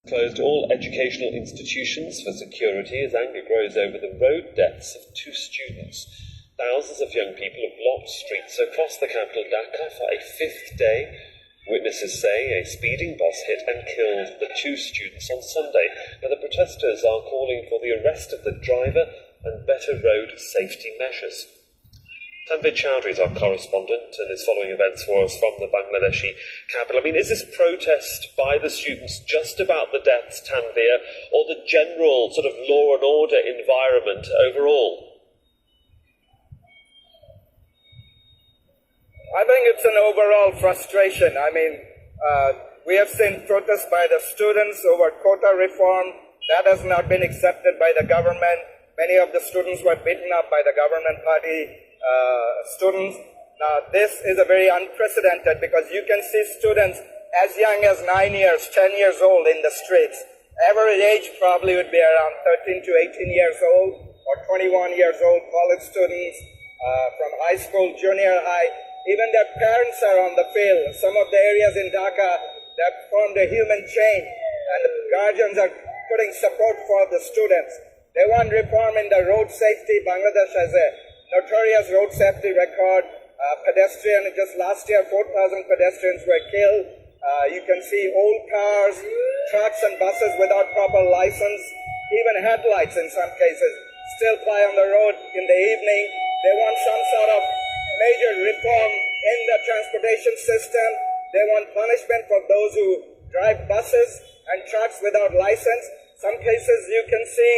Closed all educational institutions for security as anger grows over the road deaths of 2 students. Thousands of young people have blocked streets across the capital Dhaka for a 5th day. Witnesses say a speeding bus hit and killed the 2 students on Sunday. Now, the protesters are calling for the arrest of the driver and better road safety measures. Tanvir Chowdhury is our correspondent and is following events for us from the Bangladeshi capital. I mean, is this protest by the students just about the deaths, Tanvir, or the general sort of law and order environment overall? I think it's an overall frustration. I mean, we have seen protests by the students over quota reform. That has not been accepted by the government. Many of the students were beaten up by the government party students. Now, this is a very unprecedented, because you can see students as young as 9 years, 10 years old in the streets. Average age probably would be around 13 to 18 years old or 21 years old, college students from high school, junior high. Even their parents are on the field. Some of the areas in Dhaka that formed a human chain, and the guardians are putting support for the students. They want reform in the road safety. Bangladesh has a notorious road safety record. Pedestrian, just last year, 4,000 pedestrians were killed. You can see old cars, trucks and buses without proper license, even headlights in some cases, still ply on the road in the evening. They want some sort of major reform in the transportation system. They want punishment for those who drive buses and trucks without license. Some cases you can see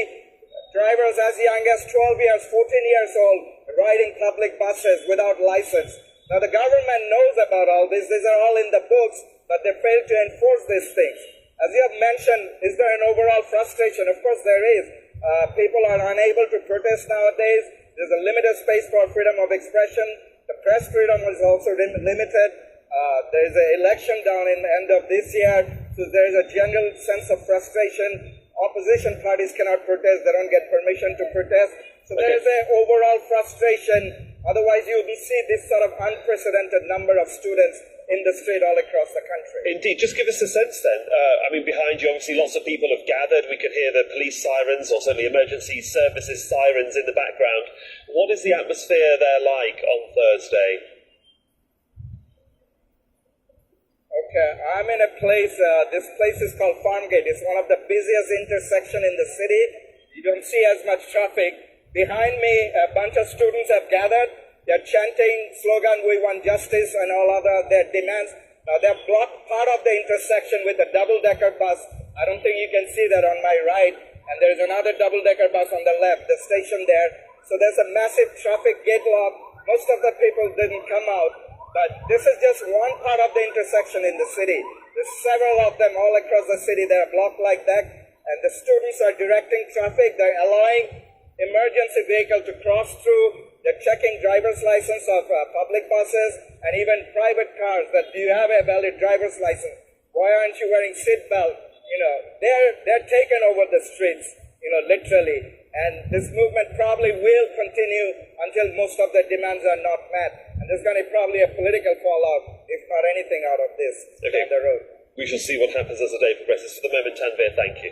drivers as young as 12 years, 14 years old, riding public buses without license. Now, the government knows about all this. These are all in the books, but they fail to enforce these things. As you have mentioned, is there an overall frustration? Of course there is. People are unable to protest nowadays. There's a limited space for freedom of expression. The press freedom is also limited. There is an election down in the end of this year, so there is a general sense of frustration. Opposition parties cannot protest. They don't get permission to protest. So there is an overall frustration. Otherwise, you will see this sort of unprecedented number of students in the street all across the country. Indeed. Just give us a sense then. I mean, behind you, obviously, lots of people have gathered. We could hear the police sirens, or certainly emergency services sirens in the background. What is the atmosphere there like on Thursday? Okay, I'm in a place, this place is called Farmgate. It's one of the busiest intersections in the city. You don't see as much traffic. Behind me, a bunch of students have gathered. They're chanting slogan, "We want justice," and all other their demands. Now, they've blocked part of the intersection with a double-decker bus. I don't think you can see that on my right. And there's another double-decker bus on the left, the station there. So there's a massive traffic gate lock. Most of the people didn't come out. But this is just one part of the intersection in the city. There's several of them all across the city that are blocked like that. And the students are directing traffic. They're allowing emergency vehicles to cross through. They're checking driver's license of public buses and even private cars. That do you have a valid driver's license? Why aren't you wearing seatbelt? You know, they're taken over the streets, you know, literally. And this movement probably will continue until most of the demands are not met. And there's going to be probably a political fallout, if not anything, out of this down the road. We shall see what happens as the day progresses. For the moment, Tanvir, thank you.